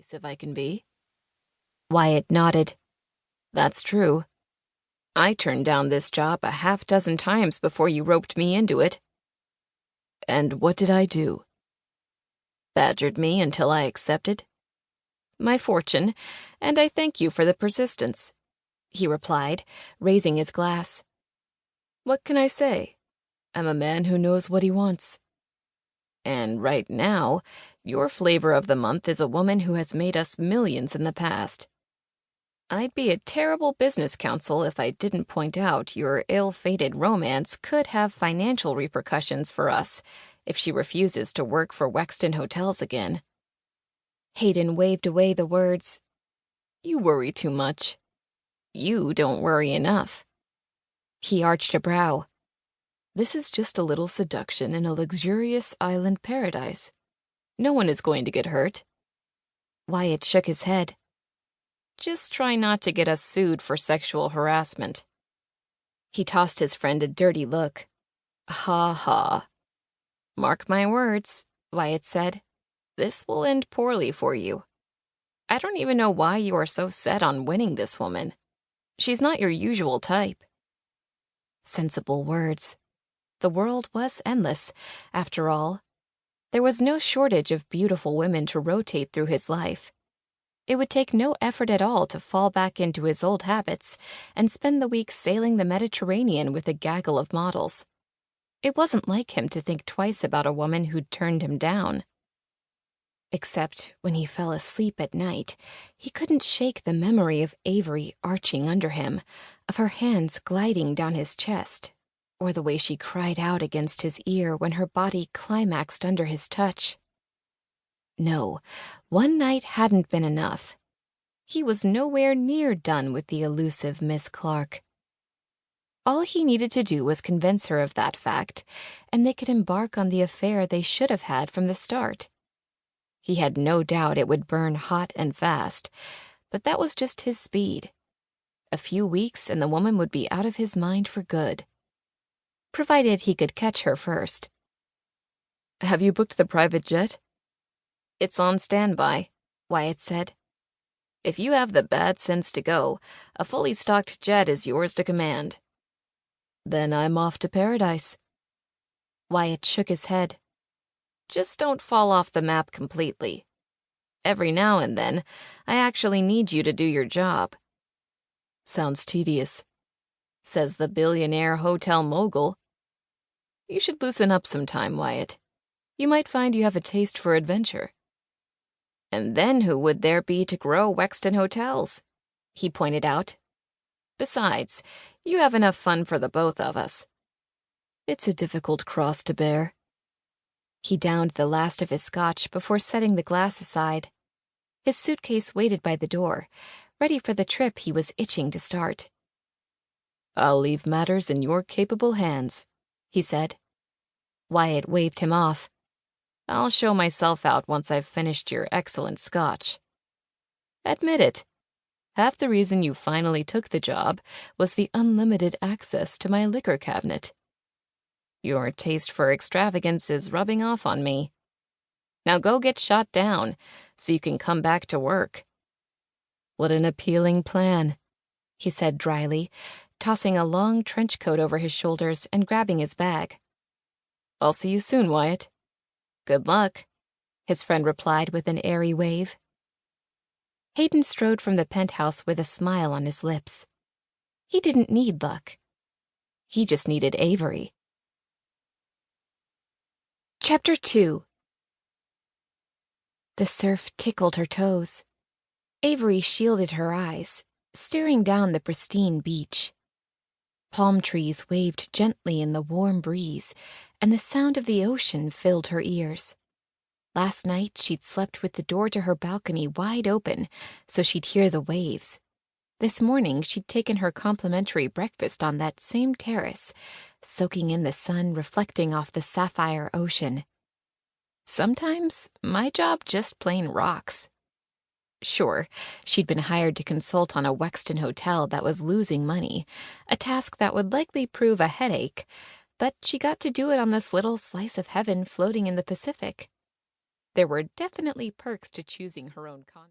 persuasive I can be." Wyatt nodded. "That's true. I turned down this job a half-dozen times before you roped me into it." "And what did I do?" "Badgered me until I accepted." "My fortune, and I thank you for the persistence," he replied, raising his glass. "What can I say? I'm a man who knows what he wants. And right now, your flavor of the month is a woman who has made us millions in the past. I'd be a terrible business counsel if I didn't point out your ill-fated romance could have financial repercussions for us if she refuses to work for Wexton Hotels again." Hayden waved away the words. "You worry too much. You don't worry enough." He arched a brow. "This is just a little seduction in a luxurious island paradise. No one is going to get hurt." Wyatt shook his head. "Just try not to get us sued for sexual harassment." He tossed his friend a dirty look. "Ha ha." "Mark my words," Wyatt said. "This will end poorly for you. I don't even know why you are so set on winning this woman. She's not your usual type." Sensible words. The world was endless, after all. There was no shortage of beautiful women to rotate through his life. It would take no effort at all to fall back into his old habits and spend the week sailing the Mediterranean with a gaggle of models. It wasn't like him to think twice about a woman who'd turned him down. Except when he fell asleep at night, he couldn't shake the memory of Avery arching under him, of her hands gliding down his chest, or the way she cried out against his ear when her body climaxed under his touch. No, one night hadn't been enough. He was nowhere near done with the elusive Miss Clark. All he needed to do was convince her of that fact, and they could embark on the affair they should have had from the start. He had no doubt it would burn hot and fast, but that was just his speed. A few weeks and the woman would be out of his mind for good. Provided he could catch her first. "Have you booked the private jet?" "It's on standby," Wyatt said. "If you have the bad sense to go, a fully stocked jet is yours to command." "Then I'm off to paradise." Wyatt shook his head. "Just don't fall off the map completely. Every now and then, I actually need you to do your job." "Sounds tedious," says the billionaire hotel mogul. "You should loosen up sometime, Wyatt. You might find you have a taste for adventure." "And then who would there be to grow Wexton Hotels?" he pointed out. "Besides, you have enough fun for the both of us." "It's a difficult cross to bear." He downed the last of his scotch before setting the glass aside. His suitcase waited by the door, ready for the trip he was itching to start. "I'll leave matters in your capable hands," he said. Wyatt waved him off. "I'll show myself out once I've finished your excellent scotch." "Admit it. Half the reason you finally took the job was the unlimited access to my liquor cabinet." "Your taste for extravagance is rubbing off on me. Now go get shot down so you can come back to work." "What an appealing plan," he said dryly, tossing a long trench coat over his shoulders and grabbing his bag. "I'll see you soon, Wyatt." "Good luck," his friend replied with an airy wave. Hayden strode from the penthouse with a smile on his lips. He didn't need luck. He just needed Avery. Chapter 2. The surf tickled her toes. Avery shielded her eyes, staring down the pristine beach. Palm trees waved gently in the warm breeze, and the sound of the ocean filled her ears. Last night she'd slept with the door to her balcony wide open so she'd hear the waves. This morning she'd taken her complimentary breakfast on that same terrace, soaking in the sun reflecting off the sapphire ocean. Sometimes my job just plain rocks. Sure, she'd been hired to consult on a Wexton hotel that was losing money, a task that would likely prove a headache, but she got to do it on this little slice of heaven floating in the Pacific. There were definitely perks to choosing her own contract.